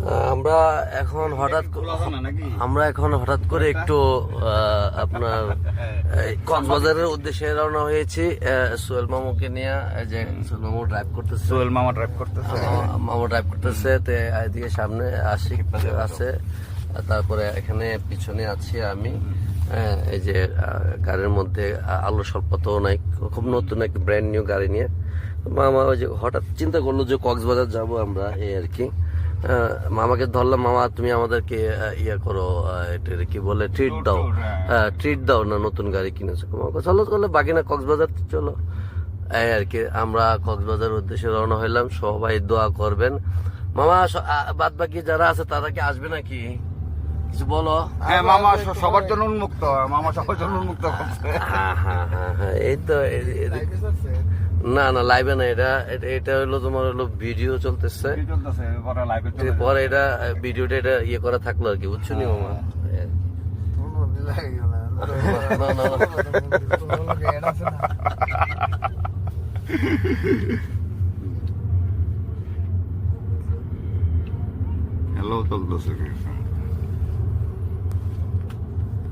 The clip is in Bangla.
আমরা এখন হঠাৎ করে একটু আপনার কক্সবাজারের উদ্দেশ্যে রওনা হয়েছি সোহেল মামুকে নিয়ে। যে সোহেল মামু ড্রাইভ করতেছে, মামা ড্রাইভ করতেছে। তো এদিকে সামনে আছে, তারপরে এখানে পিছনে আছি আমি। এই যে গাড়ির মধ্যে আলো স্বল্পতা নাই, খুব নতুন একটা ব্র্যান্ড নিউ গাড়ি নিয়ে মামা ওই যে হঠাৎ চিন্তা করলো যে কক্সবাজার যাব আমরা, এই আর কি। মামাকে ধরলাম, মামা তুমি আমাদেরকে ইয়ে করো, এটা কি বলে, ট্রিট দাও না, নতুন গাড়ি কিনেছো। মামাকে চলো চলো বাকি না কক্সবাজার চলো, এই আর কি। আমরা কক্সবাজার উদ্দেশ্যে রওনা হইলাম। সবাই দোয়া করবেন। মামা বাদ বাকি যারা আছে তারা কি আসবে নাকি কিছু বলো? হ্যাঁ, মামা সবার জন্য উন্মুক্ত, মামা সবার জন্য উন্মুক্ত করছে। হ্যাঁ, এই তো। না না, লাইভে না, এটা হলো তোমার হলো ভিডিও চলতেছে পরে, এটা ভিডিওটা এটা ইয়ে করা থাকলো আর কি, বুঝছো নি মামা? হ্যালো চলতেছে।